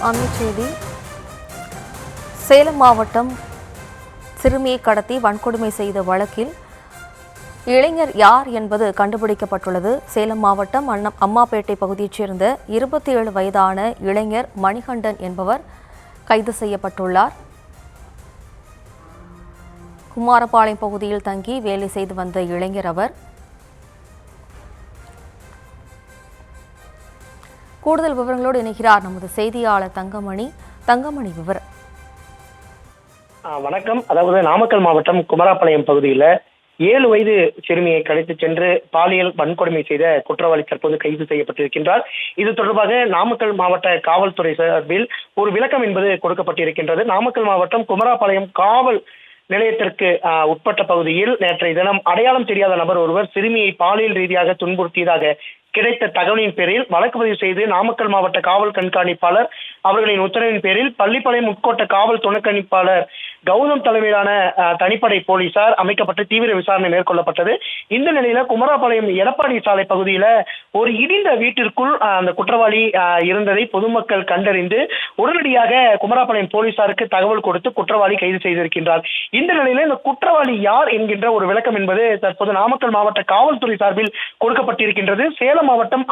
அண்மைச் செய்தி. சேலம் மாவட்டம் சிறுமியை கடத்தி வன்கொடுமை செய்த வழக்கில் இளைஞர் யார் என்பது கண்டுபிடிக்கப்பட்டுள்ளது. சேலம் மாவட்டம் அம்மாப்பேட்டை பகுதியைச் சேர்ந்த 27 வயதான இளைஞர் மணிகண்டன் என்பவர் கைது செய்யப்பட்டுள்ளார். குமாரபாளையம் பகுதியில் தங்கி வேலை செய்து வந்த இளைஞர் அவர். கூடுதல் விவரங்களோடு இணைகிறார் நமது செய்தியாளர் தங்கமணி விவரம். வணக்கம். அதாவது நாமக்கல் மாவட்டம் குமாரபாளையம் பகுதியில் 7 வயது சிறுமியை கடத்தி சென்று பாலியல் வன்கொடுமை செய்த குற்றவாளி தற்போது கைது செய்யப்பட்டிருக்கின்றார். இது தொடர்பாக நாமக்கல் மாவட்ட காவல்துறை சார்பில் ஒரு விளக்கம் என்பது கொடுக்கப்பட்டிருக்கின்றது. நாமக்கல் மாவட்டம் குமாரபாளையம் காவல் நிலையத்திற்கு உட்பட்ட பகுதியில் நேற்றைய தினம் அடையாளம் தெரியாத நபர் ஒருவர் சிறுமியை பாலியல் ரீதியாக துன்புறுத்தியதாக கிடைத்த தகவலின் பேரில் வழக்கு பதிவு செய்து நாமக்கல் மாவட்ட காவல் கண்காணிப்பாளர் அவர்களின் உத்தரவின் பேரில் பள்ளிப்பாளையம் உட்கோட்ட காவல் துணை கண்காணிப்பாளர் கௌதம் தலைமையிலான தனிப்படை போலீசார் அமைக்கப்பட்டு தீவிர விசாரணை மேற்கொள்ளப்பட்டது. இந்த நிலையில குமாரபாளையம் எடப்பாடி சாலை பகுதியில ஒரு இடிந்த வீட்டிற்குள் அந்த குற்றவாளி இருந்ததை பொதுமக்கள் கண்டறிந்து உடனடியாக குமாரபாளையம் போலீசாருக்கு தகவல் கொடுத்து குற்றவாளி கைது செய்திருக்கின்றார். இந்த நிலையில இந்த குற்றவாளி யார் என்கின்ற ஒரு விளக்கம் என்பது தற்போது நாமக்கல் மாவட்ட காவல்துறை சார்பில் கொடுக்கப்பட்டிருக்கின்றது. சேலம் மாவட்டம்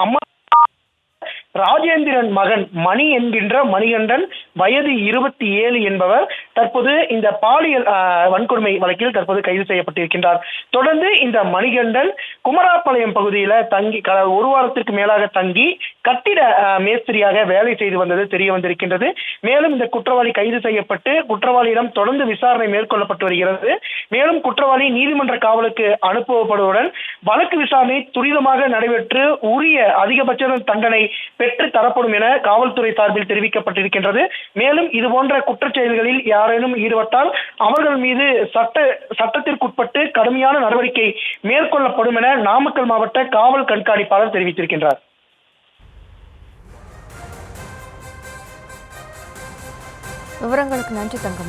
ராஜேந்திரன் மகன் மணி என்கின்ற மணிகண்டன், வயது 27 என்பவர் தற்போது இந்த பாலியல் வன்கொடுமை வழக்கில் தற்போது கைது செய்யப்பட்டிருக்கின்றார். தொடர்ந்து இந்த மணிகண்டன் குமாரபாளையம் பகுதியில தங்கி 1 வாரத்திற்கு மேலாக தங்கி கட்டிட மேஸ்திரியாக வேலை செய்து வந்தது தெரிய வந்திருக்கின்றது. மேலும் இந்த குற்றவாளி கைது செய்யப்பட்டு குற்றவாளியிடம் தொடர்ந்து விசாரணை மேற்கொள்ளப்பட்டு வருகிறது. மேலும் குற்றவாளி நீதிமன்ற காவலுக்கு அனுப்பப்படுவதுடன் வழக்கு விசாரணை துரிதமாக நடைபெற்று உரிய அதிகபட்ச தண்டனை பெற்று தரப்படும் என காவல்துறை சார்பில் தெரிவிக்கப்பட்டிருக்கின்றது. மேலும் இதுபோன்ற குற்றச்செயல்களில் யாரேனும் ஈடுபட்டால் அவர்கள் மீது சட்டத்திற்குட்பட்டு கடுமையான நடவடிக்கை மேற்கொள்ளப்படும் என நாமக்கல் மாவட்ட காவல் கண்காணிப்பாளர் தெரிவித்திருக்கின்றார். விவரங்களுக்கு நன்றி தங்கமணி.